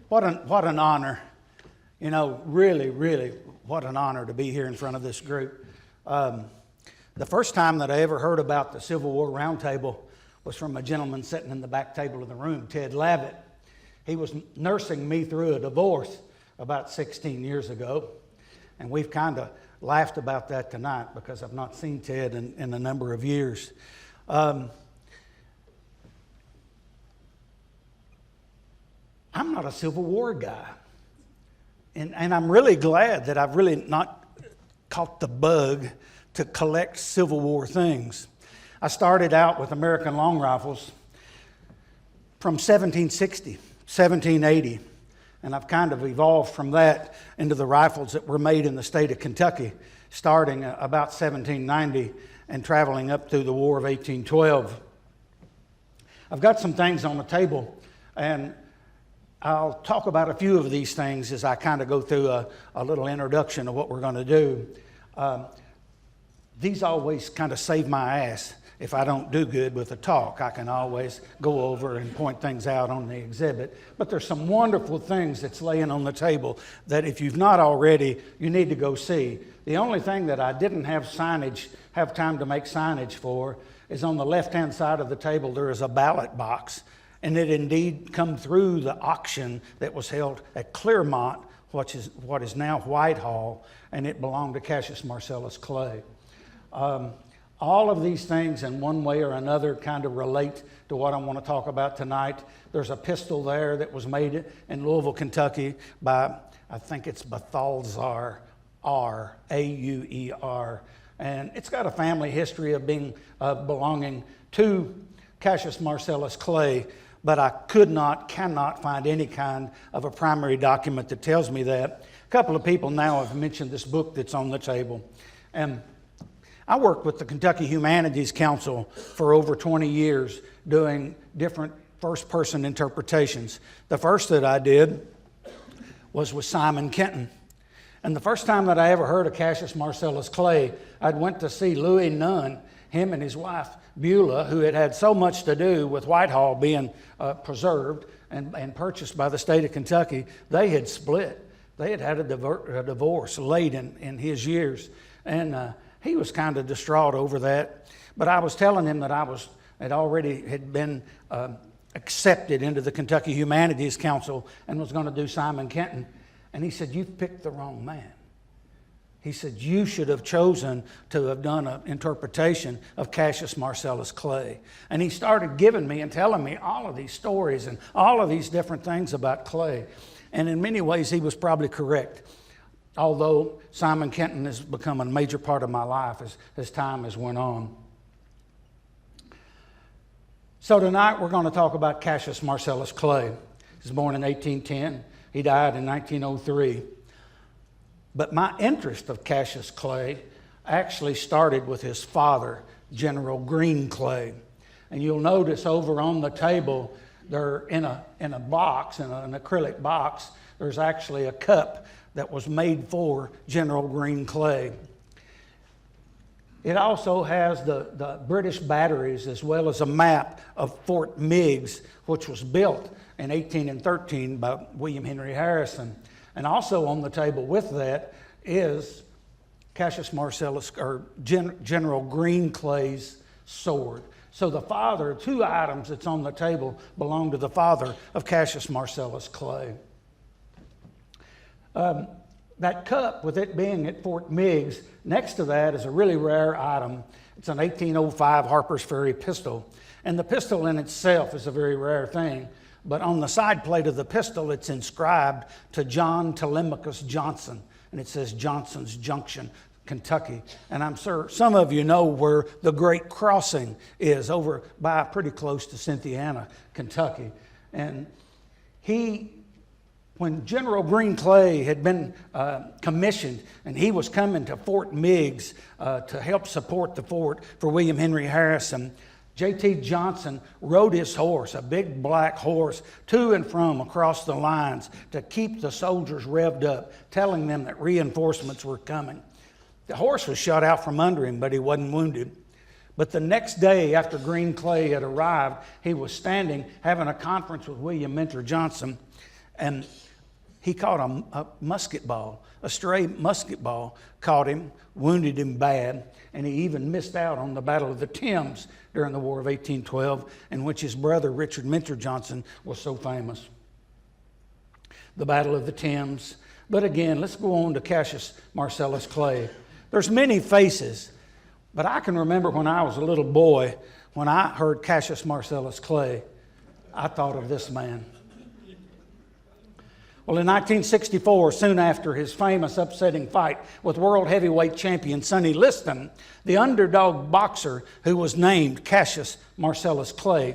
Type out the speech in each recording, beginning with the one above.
What an honor. You know, really, really, what an honor to be here in front of this group. The first time that I ever heard about the Civil War Roundtable was from a gentleman sitting in the back table of the room, Ted Lavitt. He was nursing me through a divorce about 16 years ago, and we've kind of laughed about that tonight because I've not seen Ted in a number of years. I'm not a Civil War guy. And I'm really glad that I've really not caught the bug to collect Civil War things. I started out with American long rifles from 1760, 1780. And I've kind of evolved from that into the rifles that were made in the state of Kentucky, starting about 1790 and traveling up through the War of 1812. I've got some things on the table, and I'll talk about a few of these things as I kind of go through a little introduction of what we're going to do. These always kind of save my ass. If I don't do good with a talk, I can always go over and point things out on the exhibit. But there's some wonderful things that's laying on the table that if you've not already, you need to go see. The only thing that I didn't have time to make signage for is on the left-hand side of the table, there is a ballot box. And it indeed come through the auction that was held at Claremont, what is now Whitehall, and it belonged to Cassius Marcellus Clay. All of these things in one way or another kind of relate to what I want to talk about tonight. There's a pistol there that was made in Louisville, Kentucky by, I think it's Balthazar R, A-U-E-R. And it's got a family history of belonging to Cassius Marcellus Clay, but I cannot find any kind of a primary document that tells me that. A couple of people now have mentioned this book that's on the table. And I worked with the Kentucky Humanities Council for over 20 years doing different first-person interpretations. The first that I did was with Simon Kenton. And the first time that I ever heard of Cassius Marcellus Clay, I went to see Louis Nunn, him and his wife Beulah, who had had so much to do with Whitehall being preserved and purchased by the state of Kentucky. They had split. They had had a divorce late in his years. And he was kind of distraught over that. But I was telling him that I had already been accepted into the Kentucky Humanities Council and was going to do Simon Kenton. And he said, "You've picked the wrong man." He said, "You should have chosen to have done an interpretation of Cassius Marcellus Clay." And he started giving me and telling me all of these stories and all of these different things about Clay. And in many ways, he was probably correct. Although Simon Kenton has become a major part of my life as time has went on. So tonight we're going to talk about Cassius Marcellus Clay. He was born in 1810. He died in 1903. But my interest of Cassius Clay actually started with his father, General Green Clay. And you'll notice over on the table, there in a box, in an acrylic box, there's actually a cup that was made for General Green Clay. It also has the British batteries as well as a map of Fort Meigs, which was built in 1813 by William Henry Harrison. And also on the table with that is Cassius Marcellus, or General Green Clay's sword. So the father, two items that's on the table belong to the father of Cassius Marcellus Clay. That cup, with it being at Fort Meigs, next to that is a really rare item. It's an 1805 Harper's Ferry pistol. And the pistol in itself is a very rare thing. But on the side plate of the pistol, it's inscribed to John Telemachus Johnson. And it says Johnson's Junction, Kentucky. And I'm sure some of you know where the Great Crossing is, over by pretty close to Cynthiana, Kentucky. And when General Green Clay had been commissioned and he was coming to Fort Meigs to help support the fort for William Henry Harrison, J.T. Johnson rode his horse, a big black horse, to and from across the lines to keep the soldiers revved up, telling them that reinforcements were coming. The horse was shot out from under him, but he wasn't wounded. But the next day after Green Clay had arrived, he was standing having a conference with William Mentor Johnson. and he caught a musket ball. A stray musket ball caught him, wounded him bad, and he even missed out on the Battle of the Thames during the War of 1812, in which his brother Richard Mentor Johnson was so famous. The Battle of the Thames. But again, let's go on to Cassius Marcellus Clay. There's many faces, but I can remember when I was a little boy, when I heard Cassius Marcellus Clay, I thought of this man. Well, in 1964, soon after his famous upsetting fight with world heavyweight champion Sonny Liston, the underdog boxer who was named Cassius Marcellus Clay,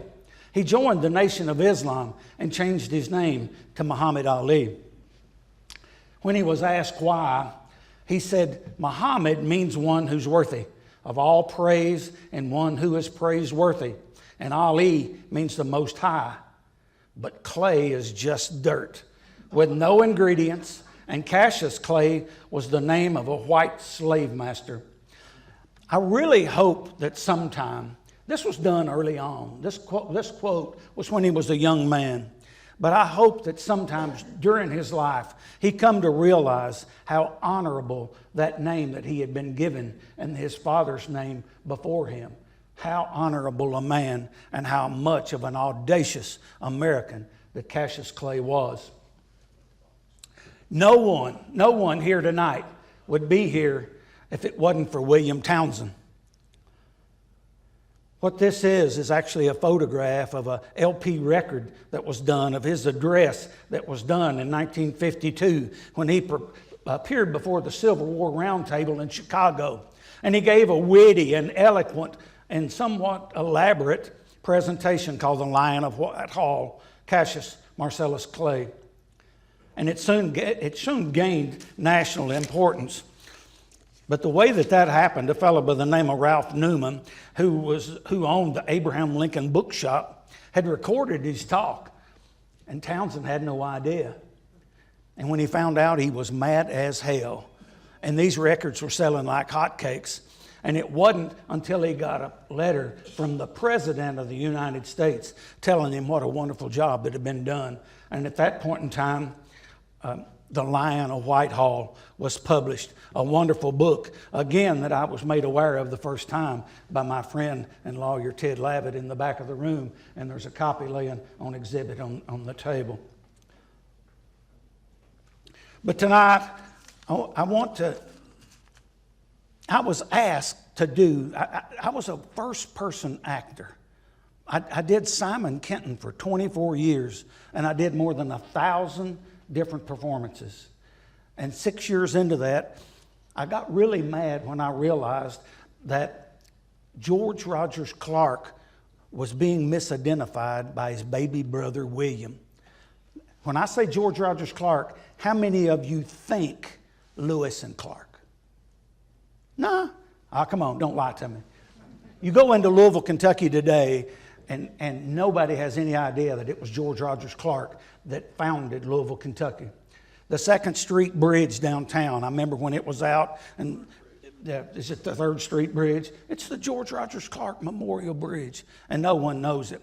he joined the Nation of Islam and changed his name to Muhammad Ali. When he was asked why, he said, Muhammad means one who's worthy of all praise and one who is praiseworthy. And Ali means the Most High. But Clay is just dirt with no ingredients, and Cassius Clay was the name of a white slave master. I really hope that sometime, this was done early on, this quote was when he was a young man, but I hope that sometimes during his life he come to realize how honorable that name that he had been given and his father's name before him. How honorable a man and how much of an audacious American that Cassius Clay was. No one here tonight would be here if it wasn't for William Townsend. What this is actually a photograph of a LP record that was done of his address that was done in 1952 when he appeared before the Civil War Roundtable in Chicago. And he gave a witty and eloquent and somewhat elaborate presentation called The Lion of Whitehall, Cassius Marcellus Clay. And it soon gained national importance. But the way that happened, a fellow by the name of Ralph Newman, who owned the Abraham Lincoln Bookshop, had recorded his talk. And Townsend had no idea. And when he found out, he was mad as hell. And these records were selling like hotcakes. And it wasn't until he got a letter from the President of the United States telling him what a wonderful job that had been done. And at that point in time, The Lion of Whitehall was published, a wonderful book, again, that I was made aware of the first time by my friend and lawyer Ted Lavitt in the back of the room, and there's a copy laying on exhibit on the table. But tonight, I was asked to do, I was a first-person actor. I did Simon Kenton for 24 years, and I did more than 1,000 different performances. And 6 years into that, I got really mad when I realized that George Rogers Clark was being misidentified by his baby brother William. When I say George Rogers Clark, how many of you think Lewis and Clark? Nah. Oh, come on, don't lie to me. You go into Louisville, Kentucky today, and nobody has any idea that it was George Rogers Clark that founded Louisville, Kentucky. The 2nd Street Bridge downtown, I remember when it was out, and is it the 3rd Street Bridge? It's the George Rogers Clark Memorial Bridge, and no one knows it.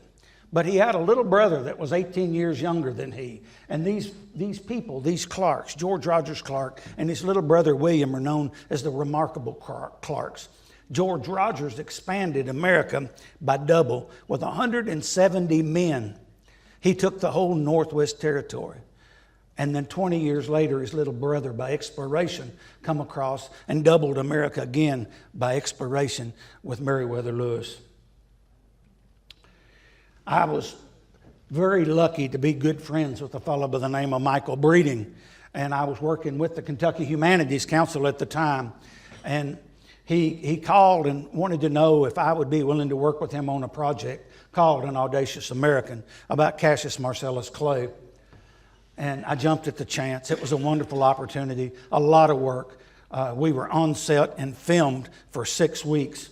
But he had a little brother that was 18 years younger than he. And these people, these Clarks, George Rogers Clark and his little brother William, are known as the Remarkable Clarks. George Rogers expanded America by double with 170 men. He took the whole Northwest Territory. And then 20 years later, his little brother, by exploration, come across and doubled America again by exploration with Meriwether Lewis. I was very lucky to be good friends with a fellow by the name of Michael Breeding. And I was working with the Kentucky Humanities Council at the time. And he called and wanted to know if I would be willing to work with him on a project called An Audacious American about Cassius Marcellus Clay. And I jumped at the chance. It was a wonderful opportunity, a lot of work. We were on set and filmed for 6 weeks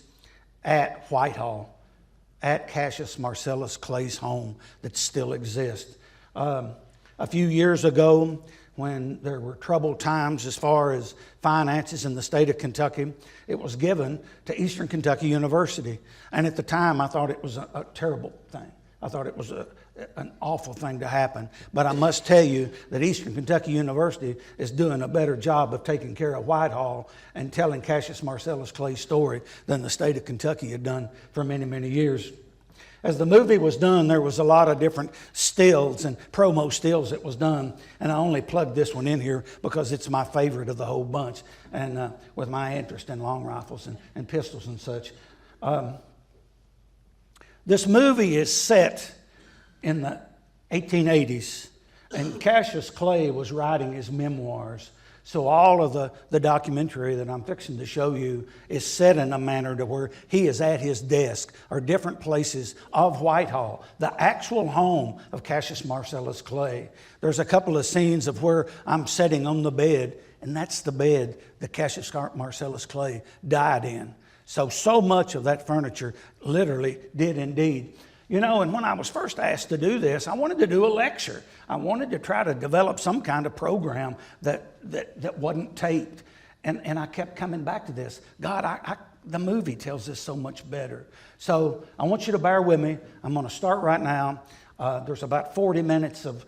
at Whitehall, at Cassius Marcellus Clay's home that still exists. A few years ago, when there were troubled times as far as finances in the state of Kentucky, it was given to Eastern Kentucky University. And at the time, I thought it was a terrible thing. I thought it was an awful thing to happen. But I must tell you that Eastern Kentucky University is doing a better job of taking care of Whitehall and telling Cassius Marcellus Clay's story than the state of Kentucky had done for many, many years. As the movie was done, there was a lot of different stills and promo stills that was done. And I only plugged this one in here because it's my favorite of the whole bunch. And with my interest in long rifles and pistols and such. This movie is set in the 1880s, and Cassius Clay was writing his memoirs. So all of the documentary that I'm fixing to show you is set in a manner to where he is at his desk or different places of Whitehall, the actual home of Cassius Marcellus Clay. There's a couple of scenes of where I'm sitting on the bed, and that's the bed that Cassius Marcellus Clay died in. So much of that furniture literally did indeed. You know, and when I was first asked to do this, I wanted to do a lecture. I wanted to try to develop some kind of program that wasn't taped. And I kept coming back to this. God, the movie tells this so much better. So I want you to bear with me. I'm going to start right now. There's about 40 minutes of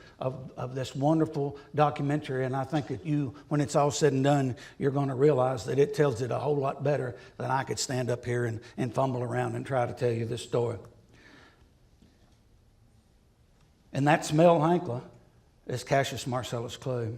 this wonderful documentary, and I think that when it's all said and done, you're going to realize that it tells it a whole lot better than I could stand up here and fumble around and try to tell you this story. And that's Mel Hankla as Cassius Marcellus Clay.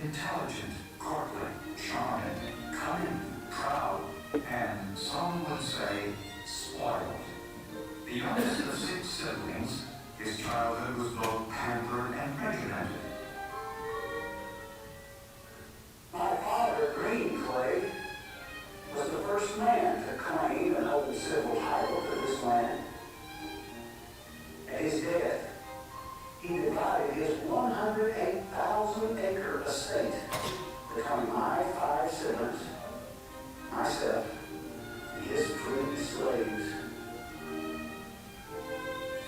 Intelligent, courtly, charming, cunning, proud, and some would say spoiled. The youngest of 6 siblings, his childhood was both pampered and regimented. My father, Green Clay, was the first man to claim and hold the civil title to this land. At his death, he divided his 108,000-acre estate between my 5 siblings, myself, and his 3 slaves.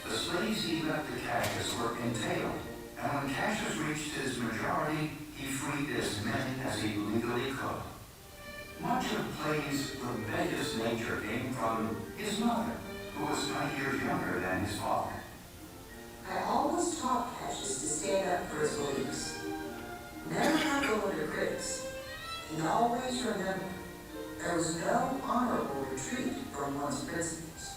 The slaves he left to Cassius were entailed, and when Cassius reached his majority, he freed as many as he legally could. Much of Clay's rebellious nature came from his mother, who was 9 years younger than his father. I always taught Cassius to stand up for his beliefs. Never let go under critics. And always remember, there was no honorable retreat from one's principles.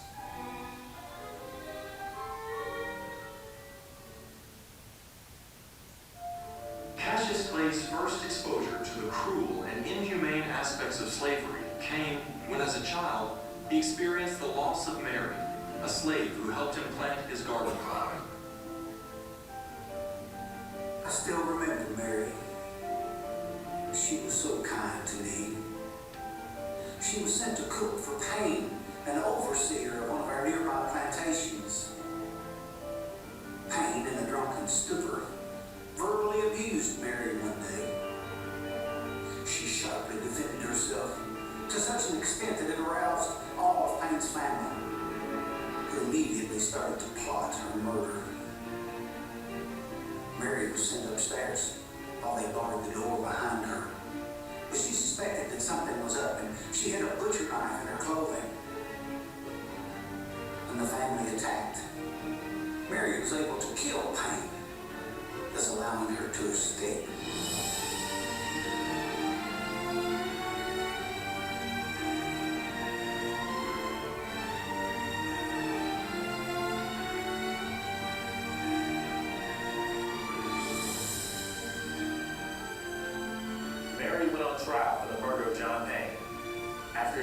Cassius Clay's first exposure to the cruel and inhumane aspects of slavery came when, as a child, he experienced the loss of Mary, a slave who helped him plant his garden crop. I still remember Mary. She was so kind to me. She was sent to cook for Payne, an overseer of one of our nearby plantations. Payne, in a drunken stupor, verbally abused Mary one day. She sharply defended herself to such an extent that it aroused all of Payne's family, who immediately started to plot her murder. Mary was sent upstairs while they barred the door behind her. But she suspected that something was up, and she had a butcher knife in her clothing. When the family attacked, Mary was able to kill Payne, thus allowing her to escape. Mary went on trial for the murder of John Payne. After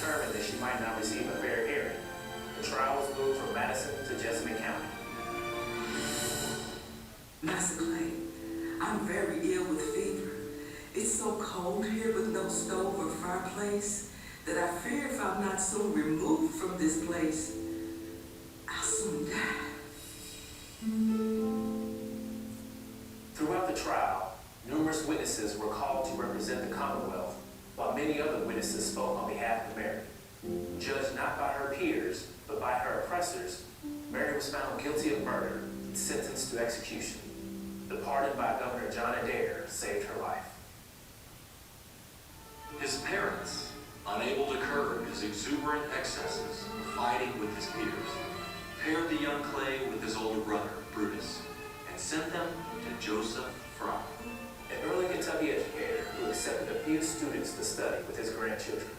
determined that she might not receive a fair hearing, the trial was moved from Madison to Jessamine County. Master Clay, I'm very ill with fever. It's so cold here with no stove or fireplace that I fear if I'm not so removed from this place, I'll soon die. Throughout the trial, numerous witnesses were called to represent the Commonwealth, while many other witnesses spoke on behalf of Mary. Judged not by her peers, but by her oppressors, Mary was found guilty of murder and sentenced to execution. The pardon by Governor John Adair saved her life. His parents, unable to curb his exuberant excesses of fighting with his peers, paired the young Clay with his older brother, Brutus, and sent them to Joseph Fry, An early Kentucky educator who accepted a few students to study with his grandchildren.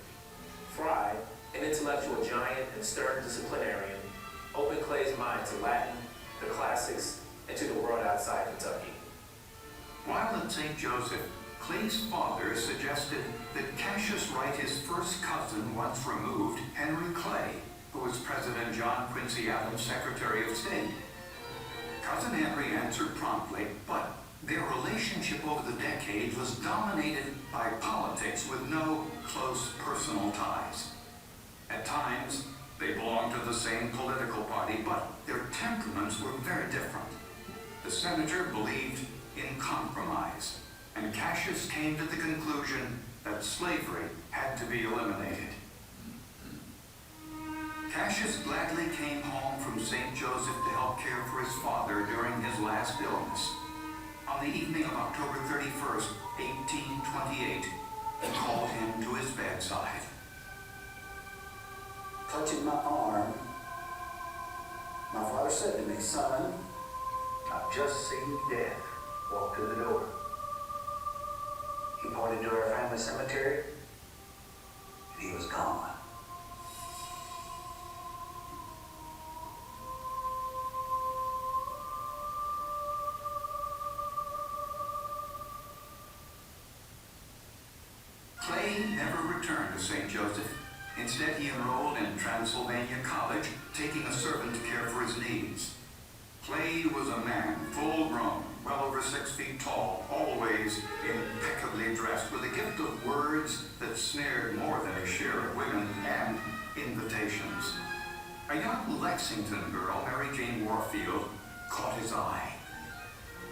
Fry, an intellectual giant and stern disciplinarian, opened Clay's mind to Latin, the classics, and to the world outside Kentucky. While at St. Joseph, Clay's father suggested that Cassius write his first cousin once removed, Henry Clay, who was President John Quincy Adams' Secretary of State. Cousin Henry answered promptly, but their relationship over the decades was dominated by politics with no close personal ties. At times, they belonged to the same political party, but their temperaments were very different. The senator believed in compromise, and Cassius came to the conclusion that slavery had to be eliminated. Cassius gladly came home from St. Joseph to help care for his father during his last illness. On the evening of October 31st, 1828, he called him to his bedside. Touching my arm, my father said to me, "Son, I've just seen death walk through the door." He pointed to our family cemetery, and he was gone. Clay never returned to St. Joseph. Instead, he enrolled in Transylvania College, taking a servant to care for his needs. Clay was a man, full grown, well over 6 feet tall, always impeccably dressed, with a gift of words that snared more than his share of women and invitations. A young Lexington girl, Mary Jane Warfield, caught his eye.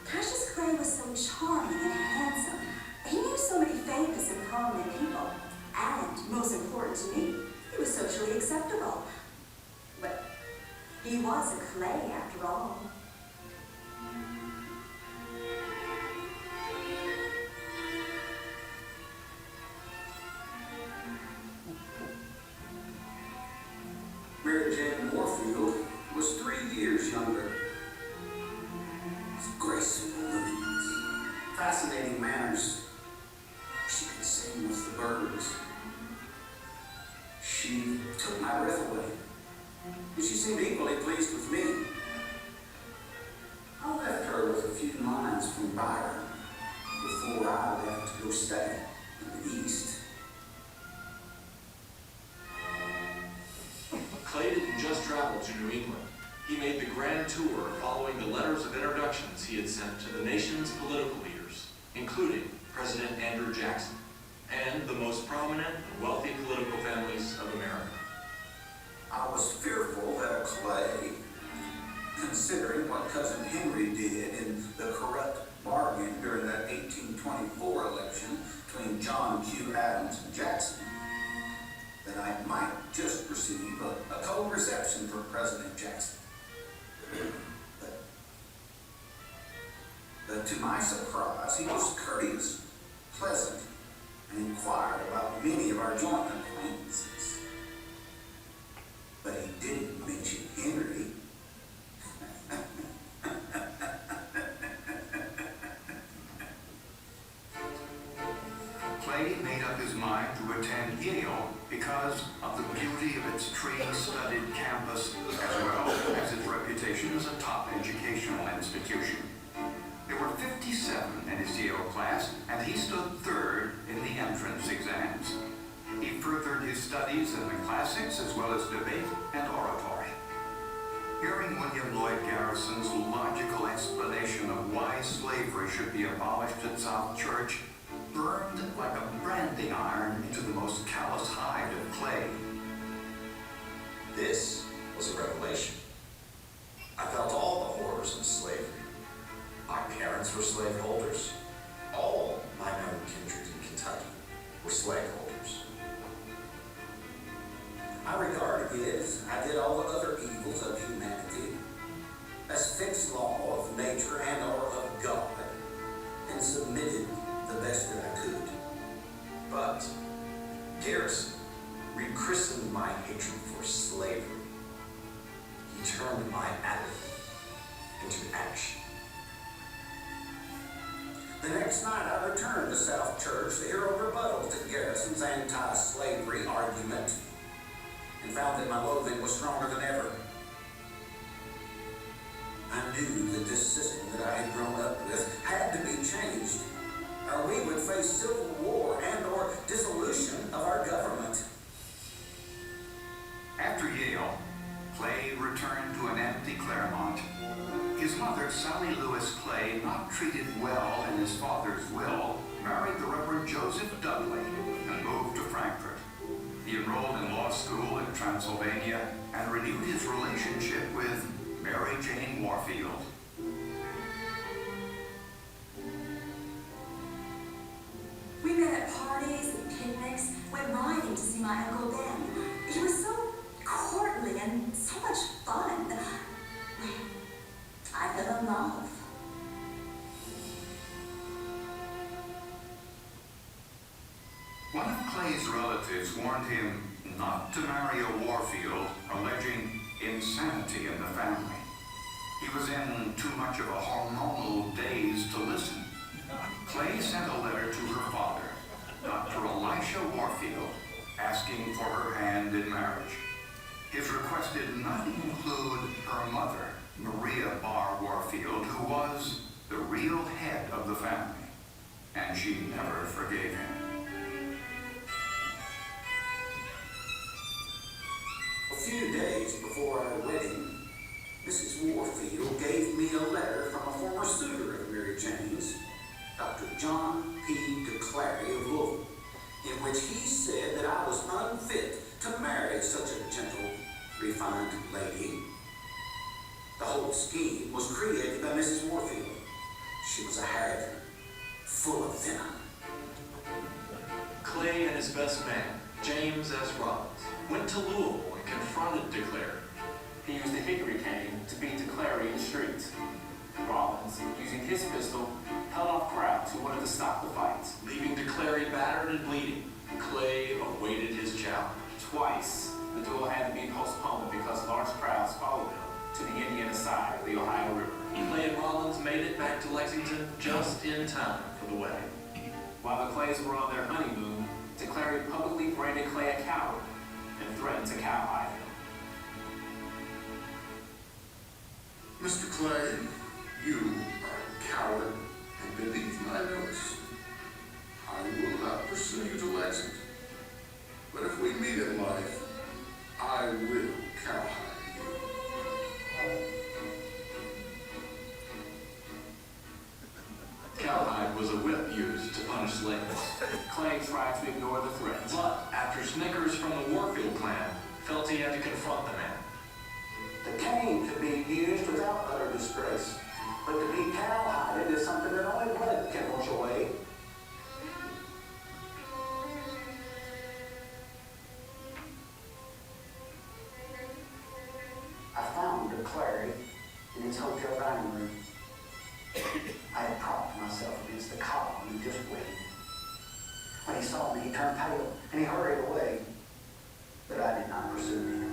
Cassius Clay was so charming and handsome. He knew so many famous and prominent people. And, most important to me, he was socially acceptable. But he was a Clay after all. Mary Jane Warfield was 3 years younger. Graceful movements, fascinating manners. She could sing with the birds. She took my breath away. And she seemed equally pleased with me. I left her with a few lines from Byron before I left to go study in the East. Clay didn't just travel to New England. He made the grand tour following the letters of introductions he had sent to the nation's political leaders, including President Andrew Jackson and the most prominent and wealthy political families of America. I was fearful that a Clay, considering what Cousin Henry did in the corrupt bargain during that 1824 election between John Q. Adams and Jackson, that I might just receive a cold reception from President Jackson. But to my surprise, he was courteous, pleasant, and inquired about many of our joint acquaintances. But he didn't mention Henry. Clay made up his mind to attend Yale because of the beauty of its tree-studded campus, as well as its reputation as a top educational institution. There were 57 in his Yale class, and he stood third in the entrance exams. He furthered his studies in the classics as well as debate and oratory. Hearing William Lloyd Garrison's logical explanation of why slavery should be abolished at South Church burned like a branding iron into the most callous hide of Clay. This was a revelation. I felt all the horrors of slavery. My parents were slaveholders. All my known kindred in Kentucky were slaveholders. I regarded it, as I did all the other evils of humanity, as fixed law of nature and or of God, and submitted the best that I could. But Garrison rechristened my hatred for slavery. He turned my apathy into action. The next night I returned to South Church to hear a rebuttal to Garrison's anti-slavery argument, and found that my loathing was stronger than ever. I knew that this system that I had grown up with had to be changed, or we would face civil war and or dissolution of our government. After Yale, Clay returned to an empty Claremont. His mother, Sally Lewis Clay, not treated well in his father's will, married the Reverend Joseph Dudley and moved to Frankfurt. He enrolled in law school in Transylvania and renewed his relationship with Mary Jane Warfield. We met at parties and picnics, went riding to see my Uncle Ben. He was so courtly and so much fun. I fell in love. One of Clay's relatives warned him not to marry a Warfield, alleging insanity in the family. He was in too much of a hormonal daze to listen. Clay sent a letter to her father, Dr. Elisha Warfield, asking for her hand in marriage. His request did not include her mother, Maria Barr Warfield, who was the real head of the family, and she never forgave him. A few days before our wedding, Mrs. Warfield gave me a letter from a former suitor of Mary Jane's, Dr. John P. DeClary of Louisville, in which he said that I was unfit to marry such a gentle, refined lady. The whole scheme was created by Mrs. Warfield. She was a hag, full of venom. Clay and his best man, James S. Robbins, went to Louisville and confronted DeClary. He used a hickory cane to beat DeClary in the streets. Rollins, using his pistol, held off crowds who wanted to stop the fights. Leaving DeClary battered and bleeding, Clay awaited his challenge. Twice, the duel had to be postponed because large crowds followed him to the Indiana side of the Ohio River. Clay and Rollins made it back to Lexington just in time for the wedding. While the Clays were on their honeymoon, DeClary publicly branded Clay a coward and threatened to cowhide him. Mr. Clay, you are a coward, and beneath my notice, I will not pursue you to Lexington. But if we meet in life, I will cowhide you. Cowhide was a whip used to punish slaves. Clay tried to ignore the threats. But after snickers from the Warfield clan felt he had to confront the man. The cane could be used without utter disgrace, but to be cowhided is something that only blood can wash away. I found DeClary in his hotel dining room. I had propped myself against the column and just waited. When he saw me, he turned pale and he hurried away, but I did not pursue him.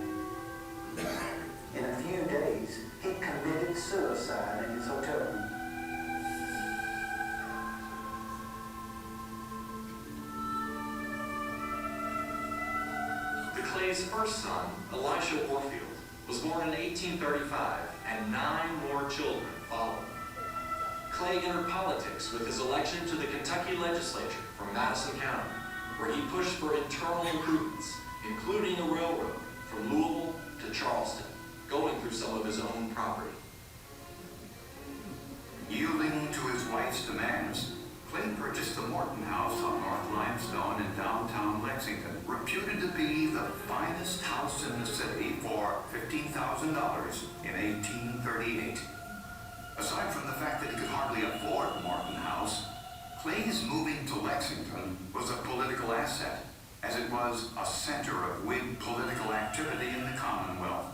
In a few days, he committed suicide in his hotel room. The Clay's first son, Elisha Warfield, was born in 1835, and 9 more children followed. Clay entered politics with his election to the Kentucky legislature from Madison County, where he pushed for internal improvements, including a railroad from Louisville to Charleston, going through some of his own property. Yielding to his wife's demands, Clay purchased the Morton House on North Limestone in downtown Lexington, reputed to be the finest house in the city, for $15,000 in 1838. Aside from the fact that he could hardly afford Morton House, Clay's moving to Lexington was a political asset, as it was a center of Whig political activity in the Commonwealth.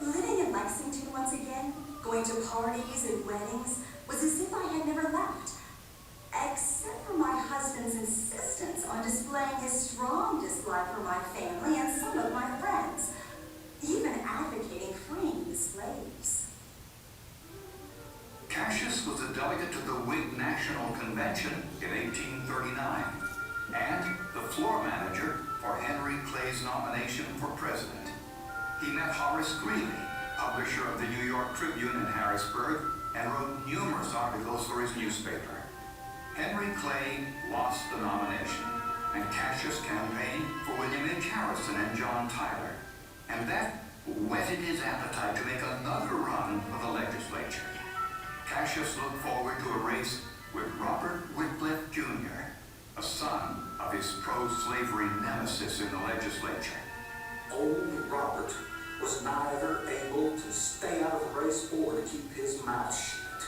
Living in Lexington once again, going to parties and weddings, was as if I had never left. Except for my husband's insistence on displaying his strong dislike for my family and some of my friends, even advocating freeing the slaves. Cassius was a delegate to the Whig National Convention in 1839 and the floor manager for Henry Clay's nomination for president. He met Horace Greeley, publisher of the New York Tribune in Harrisburg, and wrote numerous articles for his newspaper. Henry Clay lost the nomination, and Cassius campaigned for William H. Harrison and John Tyler, and that whetted his appetite to make another run for the legislature. Cassius looked forward to a race with Robert Wycliffe, Jr., a son of his pro-slavery nemesis in the legislature. Old Robert was neither able to stay out of the race or to keep his mouth shut.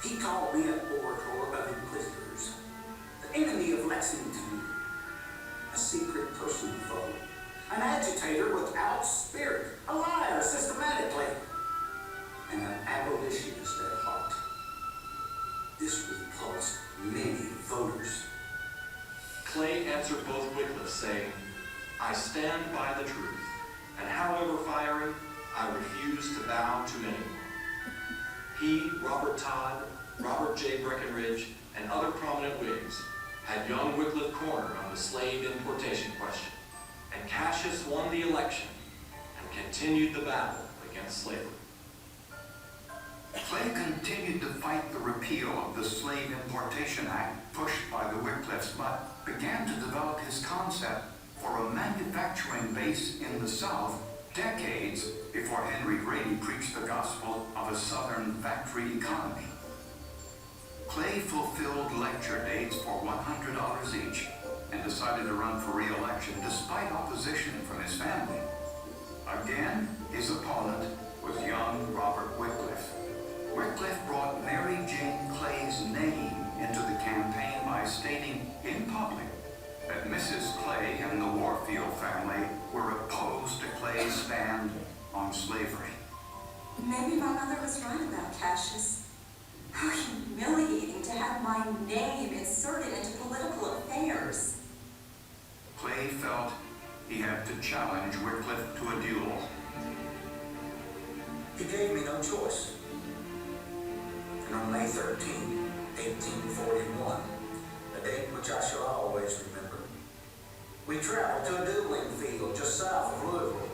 He called me an orator of inquisitors, the enemy of Lexington, a secret person foe, an agitator without spirit, a liar systematically, and an abolitionist at heart. This repulsed many voters. Clay answered both Wycliffe, saying, "I stand by the truth, and however fiery, I refuse to bow to anyone." He, Robert Todd, Robert J. Breckinridge, and other prominent Whigs had young Wycliffe cornered on the slave importation question, and Cassius won the election and continued the battle against slavery. Clay continued to fight the repeal of the Slave Importation Act pushed by the Wycliffes, but began to develop his concept for a manufacturing base in the South decades before Henry Grady preached the gospel of a Southern factory economy. Clay fulfilled lecture dates for $100 each and decided to run for re-election despite opposition from his family. Again, his opponent was young Robert Wycliffe. Wycliffe brought Mary Jane Clay's name into the campaign by stating in public that Mrs. Clay and the Warfield family were opposed to Clay's stand on slavery. Maybe my mother was right about Cassius. How humiliating to have my name inserted into political affairs. Clay felt he had to challenge Wycliffe to a duel. He gave me no choice. And on May 13, 1841, a date which I shall always remember, we traveled to a dueling field just south of Louisville,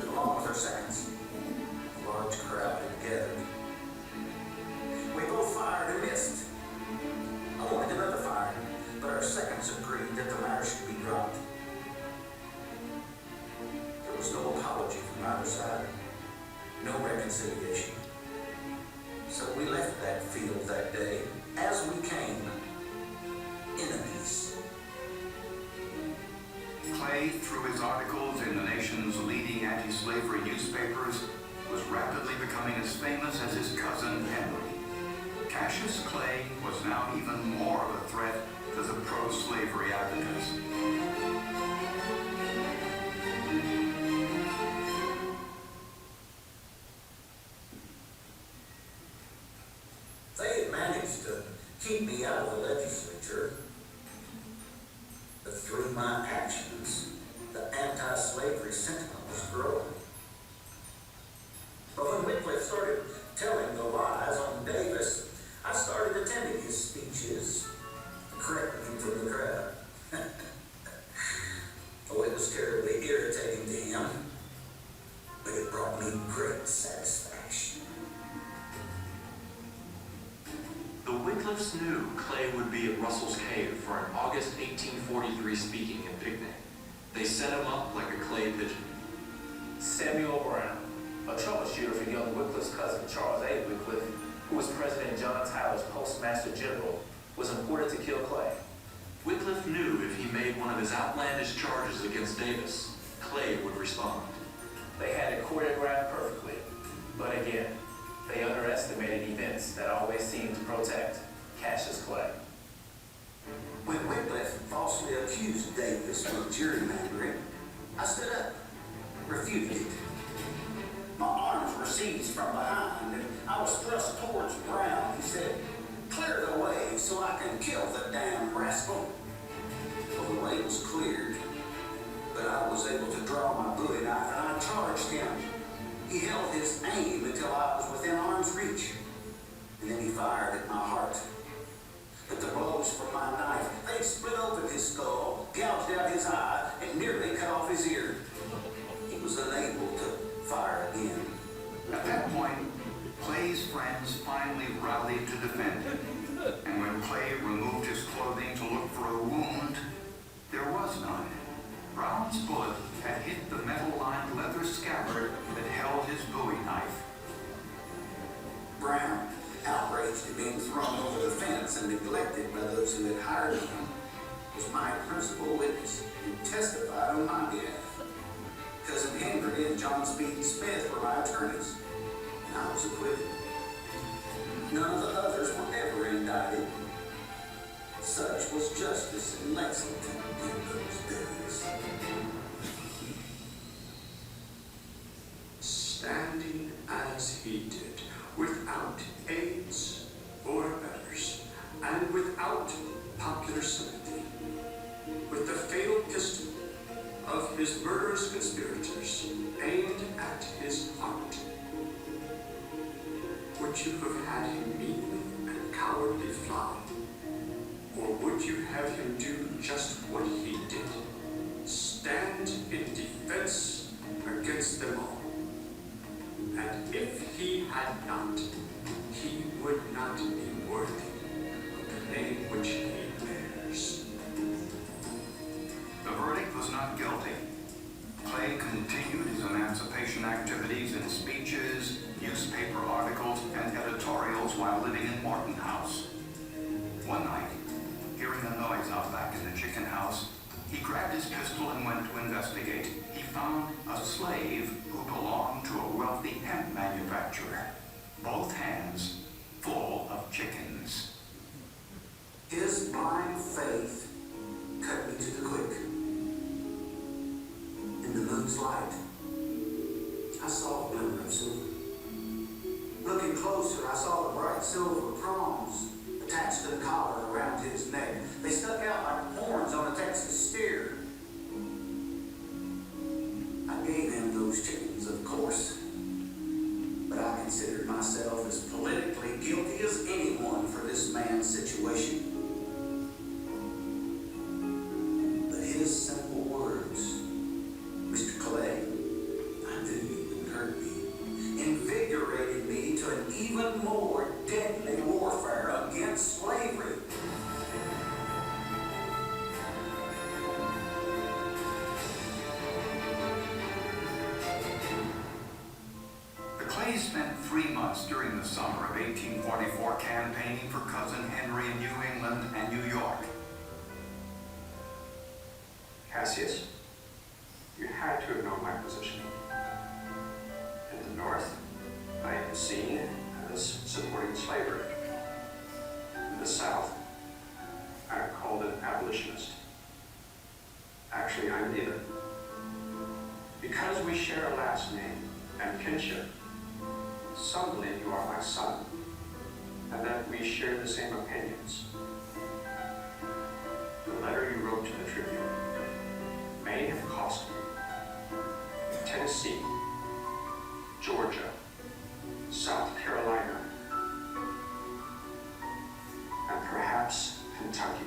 along with our seconds. A large crowd had gathered. We both fired and missed. I wanted another fire, but our seconds agreed that the matter should be dropped. There was no apology from either side, no reconciliation. So we left that field that day, as we came, enemies. Clay, through his articles in the nation's leading anti-slavery newspapers, was rapidly becoming as famous as his cousin Henry. Cassius Clay was now even more of a threat to the pro-slavery advocates. They had managed to keep me out of the legislature, but through my actions, the anti-slavery sentiment was growing. But when Wycliffe started telling the lies on Davis, I started attending his speeches, correcting him from the crowd. Oh, it was terribly irritating to him, but it brought me great satisfaction. The Wycliffes Cassius knew Clay would be at Russell's Cave for an August 1843 speaking and picnic. They set him up like a clay pigeon. Samuel Brown, a troubleshooter for young Wycliffe's cousin Charles A. Wycliffe, who was President John Tyler's Postmaster General, was imported to kill Clay. Wycliffe knew if he made one of his outlandish charges against Davis, Clay would respond. They had it choreographed perfectly, but again, they underestimated events that always seemed to protect Cassius Clay. When Wycliffe falsely accused Davis of gerrymandering, I stood up, refuted it. My arms were seized from behind, and I was thrust towards Brown. He said, "Clear the way so I can kill the damn rascal." Well, the way was cleared, but I was able to draw my bowie knife and I charged him. He held his aim until I was within arm's reach, and then he fired at my heart. But the blows from my knife, they split open his skull, gouged out his eye, and nearly cut off his ear. He was unable to fire again. At that point, Clay's friends finally rallied to defend him. And when Clay removed his clothing to look for a wound, there was none. Brown's bullet had hit the metal-lined leather scabbard that held his bowie knife. Brown, outraged at being thrown over the fence and neglected by those who had hired him, was my principal witness and testified on my behalf. Cousin Henry and John Speedy Smith were my attorneys, and I was acquitted. None of the others were ever indicted. Such was justice in Lexington in those days. Standing as he did, without aids or abettors, and without popular sympathy, with the fatal pistol of his murderous conspirators aimed at his heart, would you have had him meekly and cowardly fly? Or would you have him do just what he did? Stand in defense against them all. And if he had not, he would not be worthy of the name which he bears. The verdict was not guilty. Clay continued his emancipation activities in speeches, newspaper articles, and editorials while living in Morton House. One night, hearing a noise out back in the chicken house, he grabbed his pistol and went to investigate. He found a slave who belonged to a wealthy hemp manufacturer, both hands full of chickens. His blind faith cut me to the quick. In the moon's light, I saw a glimmer of silver. Looking closer, I saw the bright silver prongs attached to the collar around his neck. They stuck out like horns on a Texas steer. I gave him those chickens, of course, but I considered myself as politically guilty as anyone for this man's situation. But his simple words, "Mr. Clay, I knew you wouldn't hurt me," invigorated me to an even more deadly warfare against slavery. The Clays spent 3 months during the summer of 1844 campaigning for Cousin Henry in New England and New York. Cassius, you had to have known my position. In the North, I am seen as supporting slavery. In the South, I am called an abolitionist. Actually, I'm neither. Because we share a last name and kinship, some believe you are my son, and that we share the same opinions. The letter you wrote to the Tribune may have cost me Tennessee, Georgia, South Carolina, and perhaps Kentucky.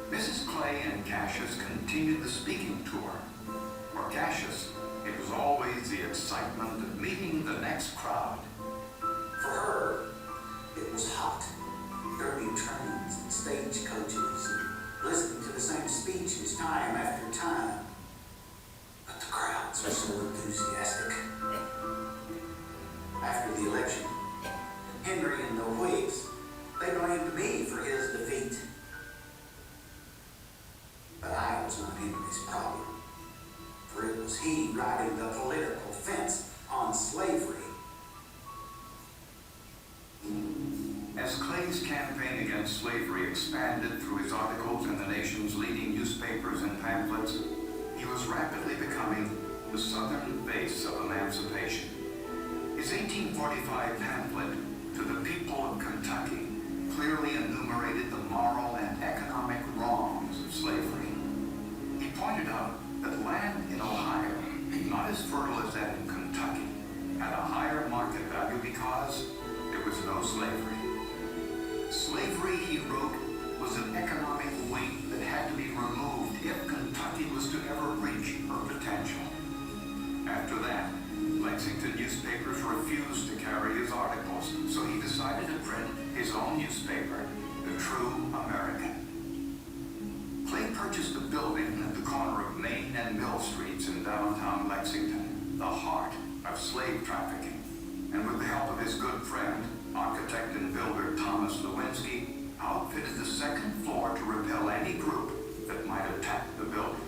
Mrs. Clay and Cassius continued the speaking tour, for Cassius It was always the excitement of meeting the next crowd. For her, it was hot. Dirty trains and stagecoaches, and listening to the same speeches time after time. But the crowds were so enthusiastic. After the election, Henry and the Whigs, they blamed me for his defeat. But I was not Henry's problem, for it was he riding the political fence on slavery. As Clay's campaign against slavery expanded through his articles in the nation's leading newspapers and pamphlets, he was rapidly becoming the Southern face of emancipation. His 1845 pamphlet, To the People of Kentucky, clearly enumerated the moral and economic wrongs of slavery. He pointed out that land in Ohio, not as fertile as that in Kentucky, had a higher market value because there was no slavery. Slavery, he wrote, was an economic weight that had to be removed if Kentucky was to ever reach her potential. After that, Lexington newspapers refused to carry his articles, so he decided to print his own newspaper, The True American. Clay purchased a building at the corner of Main and Mill Streets in downtown Lexington, the heart of slave trafficking. And with the help of his good friend, architect and builder Thomas Lewinsky, outfitted the second floor to repel any group that might attack the building.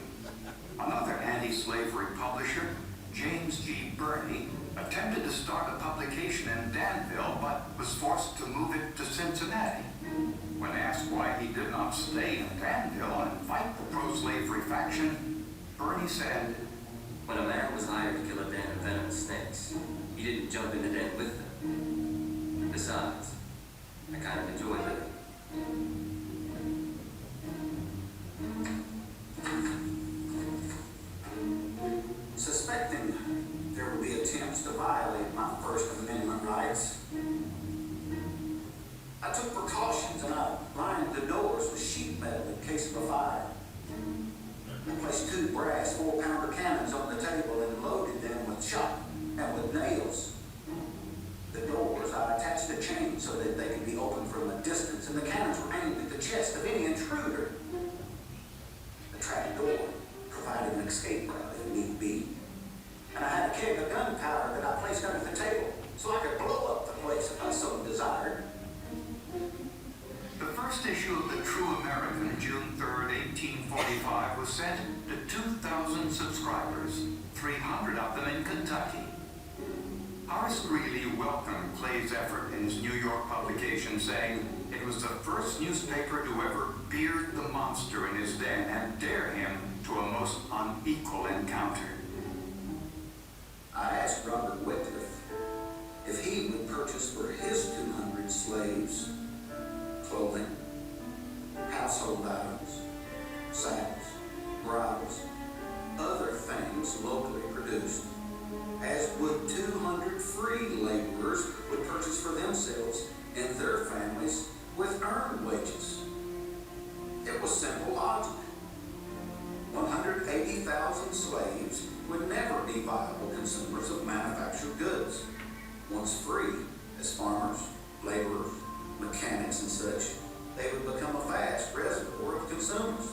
Another anti-slavery publisher, James G. Birney, attempted to start a publication in Danville, but was forced to move it to Cincinnati. When asked why he did not stay in Danville and fight the pro-slavery faction, Birney said, "When a man was hired to kill a den of venomous snakes, he didn't jump in the den with them. Besides, I kind of enjoy living." Suspecting there would be attempts to violate my First Amendment rights, I took precautions and I lined the doors with sheet metal in case of a fire. I placed 2 brass 4-pounder cannons on the table and loaded them with shot and with nails. The doors I attached a chain so that they could be opened from a distance, and the cannons were aimed at the chest of any intruder. The trap door provided an escape route if need be. And I had a keg of gunpowder that I placed under the table so I could blow up the place if I so desired. The first issue of the True American, June 3rd, 1845, was sent to 2,000 subscribers, 300 of them in Kentucky. Horace Greeley welcomed Clay's effort in his New York publication, saying it was the first newspaper to ever beard the monster in his den and dare him to a most unequal encounter. I asked Robert Whitcliffe if he would purchase for his 200 slaves clothing, household items, saddles, bridles, other things locally produced, as would 200 free laborers would purchase for themselves and their families with earned wages. It was simple logic. 180,000 slaves would never be viable consumers of manufactured goods. Once free, as farmers, laborers, mechanics, and such, they would become a vast reservoir of consumers.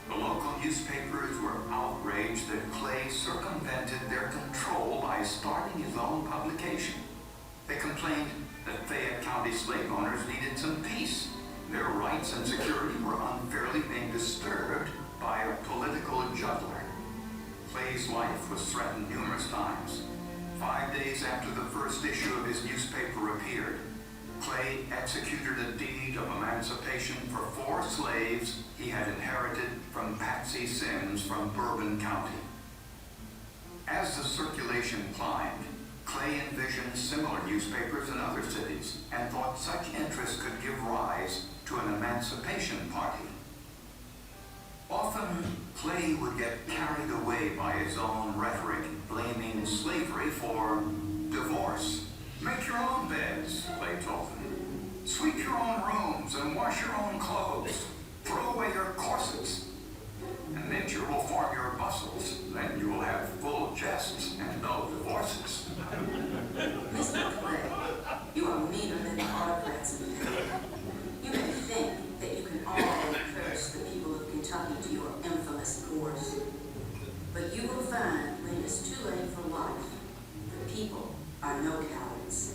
The local newspapers were outraged that Clay circumvented their control by starting his own publication. They complained that Fayette County slave owners needed some peace. Their rights and security were unfairly being disturbed by a political juggler. Clay's life was threatened numerous times. 5 days after the first issue of his newspaper appeared, Clay executed a deed of emancipation for 4 slaves he had inherited from Patsy Sims from Bourbon County. As the circulation climbed, Clay envisioned similar newspapers in other cities and thought such interest could give rise to an emancipation party. Often, Clay would get carried away by his own rhetoric, blaming slavery for divorce. Make your own beds, Clay told them. Sweep your own rooms and wash your own clothes. Throw away your corsets. And nature will form your muscles. Then you will have full chests and no divorces. Mr. Clay, you are meaner than the autocrats in the day. You may think that you can all curse the people of Kentucky to your infamous course. But you will find when it's too late for life, the people are no cowards.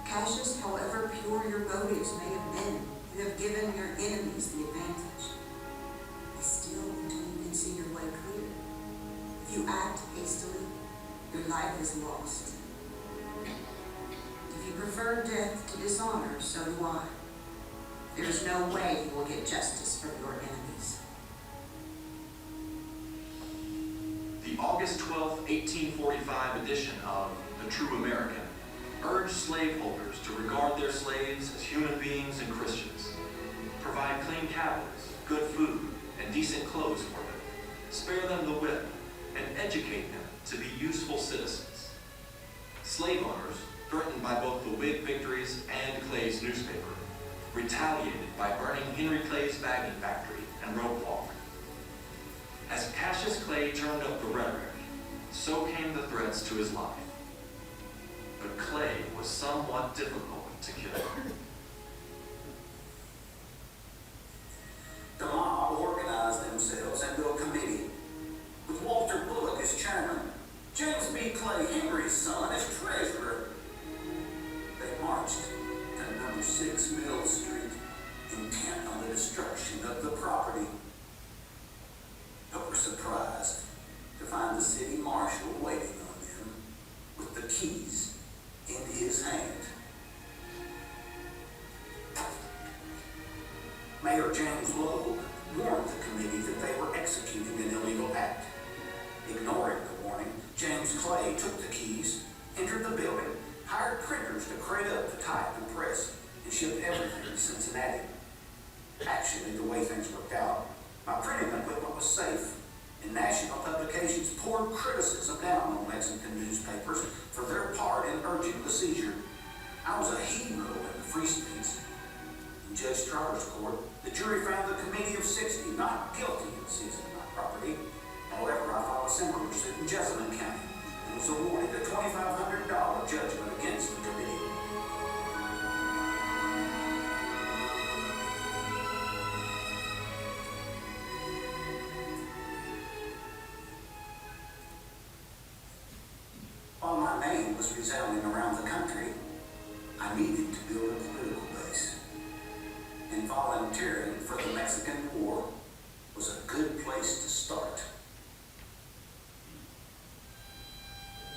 Cassius, however pure your motives may have been, you have given your enemies the advantage. They still until you can see your way clear. If you act hastily, your life is lost. If you prefer death to dishonor, so do I. There is no way you will get justice from your enemies. The August 12, 1845 edition of The True American urged slaveholders to regard their slaves as human beings and Christians, provide clean cabins, good food, and decent clothes for them, spare them the whip, and educate them to be useful citizens. Slave owners, threatened by both the Whig victories and Clay's newspaper, retaliated by burning Henry Clay's bagging factory and rope walk. As Cassius Clay turned up the rhetoric, so came the threats to his life. But Clay was somewhat difficult to kill. The mob organized themselves into a committee, with Walter Bullock as chairman, James B. Clay, Henry's son, as treasurer. They marched to number 6 Mill Street, intent on the destruction of the property. But were surprised to find the city marshal waiting on them with the keys in his hand. Mayor James Lowe warned the committee that they were executing an illegal act. Ignoring the warning, James Clay took the keys, entered the building, hired printers to crate up the type and press, and shipped everything to Cincinnati. Actually, the way things worked out, my printing equipment was safe, and national publications poured criticism down on Lexington newspapers for their part in urging the seizure. I was a hero in the Free States. In Judge Strotter's court, the jury found the committee of 60 not guilty of seizing my property. However, I filed a similar suit in Jessamine County and was awarded a $2,500 judgment against the committee. While my name was resounding around the country, I needed to build a political base. And volunteering for the Mexican War was a good place to start.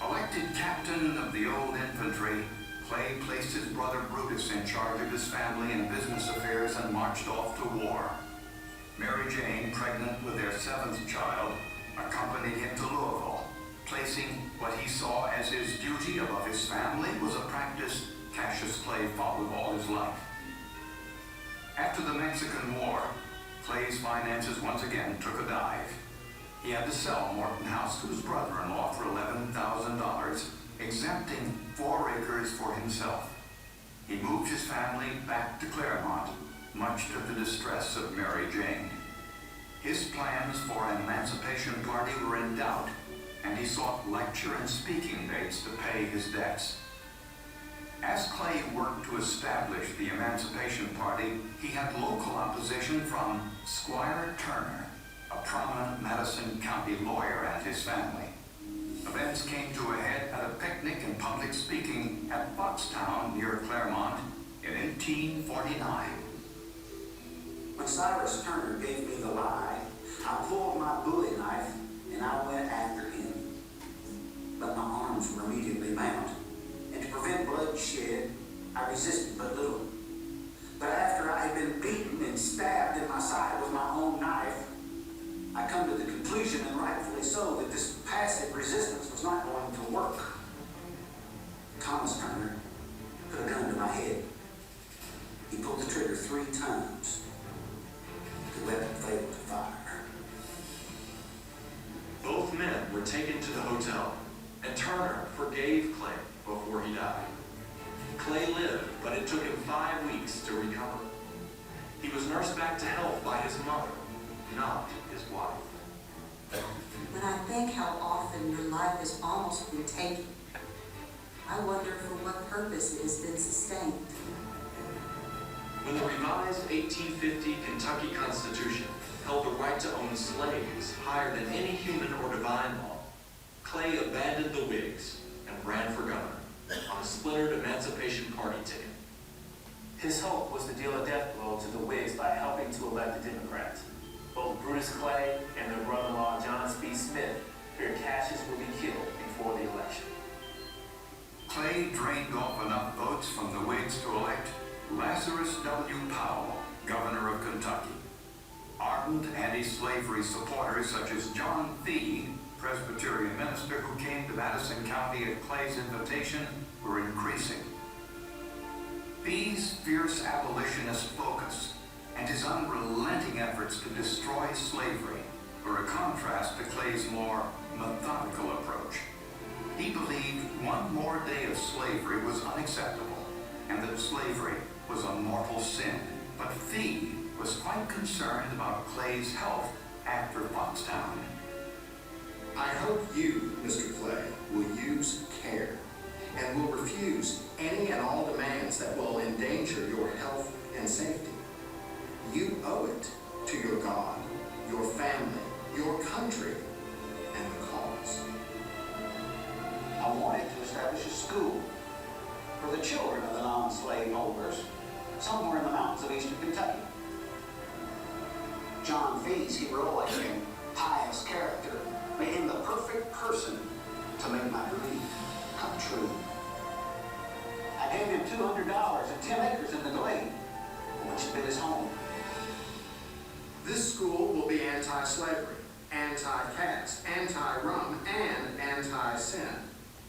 Elected captain of the old infantry, Clay placed his brother Brutus in charge of his family and business affairs and marched off to war. Mary Jane, pregnant with their 7th child, accompanied him to Louisville, placing what he saw as his duty above his family was a practice Cassius Clay followed all his life. After the Mexican War, Clay's finances once again took a dive. He had to sell Morton House to his brother-in-law for $11,000, exempting 4 acres for himself. He moved his family back to Claremont, much to the distress of Mary Jane. His plans for an emancipation party were in doubt, and he sought lecture and speaking dates to pay his debts. As Clay worked to establish the Emancipation Party, he had local opposition from Squire Turner, a prominent Madison County lawyer, and his family. Events came to a head at a picnic and public speaking at Foxtown near Claremont in 1849. When Cyrus Turner gave me the lie, I pulled my Bowie knife and I went after him. But my arms were immediately bound, and to prevent bloodshed, I resisted but little. But after I had been beaten and stabbed in my side with my own knife, I come to the conclusion, and rightfully so, that this passive resistance was not going to work. Thomas Turner put a gun to my head. He pulled the trigger 3 times. The weapon failed to fire. Both men were taken to the hotel, and Turner forgave Clay before he died. Clay lived, but it took him 5 weeks to recover. He was nursed back to health by his mother, not his wife. When I think how often your life has almost been taken, I wonder for what purpose it has been sustained. When the revised 1850 Kentucky Constitution held the right to own slaves higher than any human or divine law, Clay abandoned the Whigs and ran for governor on a splintered Emancipation Party ticket. His hope was to deal a death blow to the Whigs by helping to elect the Democrats. Both Brutus Clay and their brother-in-law John B. Smith feared Cassius would be killed before the election. Clay drained off enough votes from the Whigs to elect Lazarus W. Powell, governor of Kentucky. Ardent anti-slavery supporters such as John Fee, Presbyterian minister who came to Madison County at Clay's invitation, were increasing. Fee's fierce abolitionist focus and his unrelenting efforts to destroy slavery were a contrast to Clay's more methodical approach. He believed one more day of slavery was unacceptable and that slavery was a mortal sin. But Fee was quite concerned about Clay's health after Foxtown. I hope you, Mr. Clay, will use care and will refuse any and all demands that will endanger your health and safety. You owe it to your God, your family, your country, and the cause. I wanted to establish a school for the children of the non-slave holders somewhere in the mountains of eastern Kentucky. John Fee's heroic and pious character made him the perfect person to make my dream come true. I gave him $200 and 10 acres in the glade, which had been his home. This school will be anti-slavery, anti-caste, anti-rum, and anti-sin.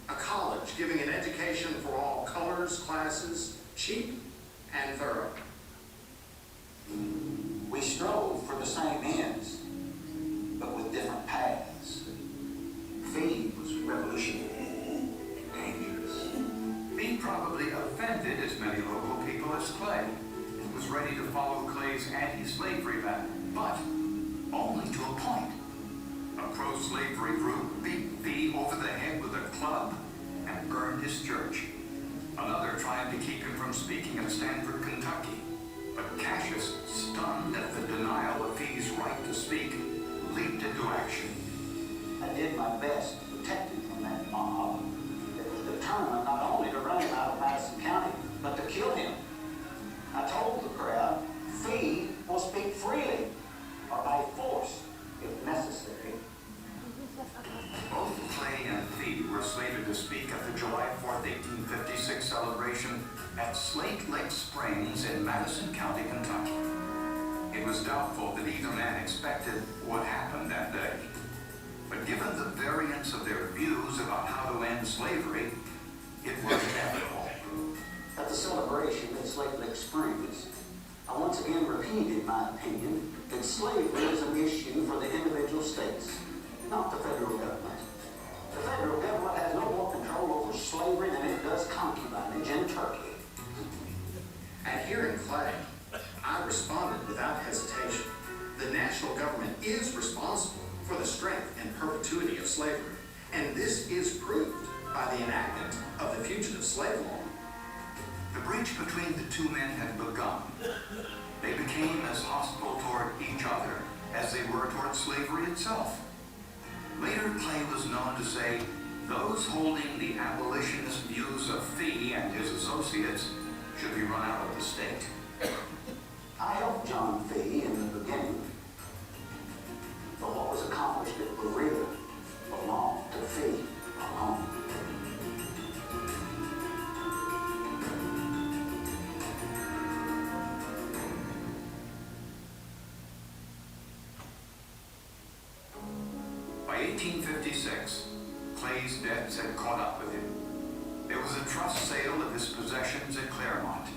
A college giving an education for all colors, classes, cheap and thorough. We strove for the same ends, but with different paths. Fee was revolutionary, dangerous. Fee probably offended as many local people as Clay and was ready to follow Clay's anti-slavery battle, but only to a point. A pro-slavery group beat Fee over the head with a club and burned his church. Another tried to keep him from speaking at Stanford, Kentucky. But Cassius, stunned at the denial of Fee's right to speak, leaped into action. I did my best to protect him from that mob. It was determined not only to run him out of Madison County, but to kill him. I told the crowd, Fee will speak freely, or by force, if necessary. Both Clay and Fee were slated to speak at the July 4th, 1856 celebration at Slate Lake Springs in Madison County, Kentucky. It was doubtful that either man expected what happened that day. But given the variance of their views about how to end slavery, it was inevitable. At the celebration at Slate Lake Springs, I once again repeated my opinion that slavery is an issue for the individual states, not the federal government. The federal government has no more control over slavery than it does concubinage in Turkey. At hearing Clay, I responded without hesitation. The national government is responsible for the strength and perpetuity of slavery, and this is proved by the enactment of the Fugitive Slave Law. The breach between the two men had begun. They became as hostile toward each other as they were toward slavery itself. Later, Clay was known to say, those holding the abolitionist views of Fee and his associates should be run out of the state. I helped John Fee in the beginning, but what was accomplished at Berea belonged to Fee alone. By 1856, Clay's debts had caught up with him. There was a trust sale of his possessions at Claremont.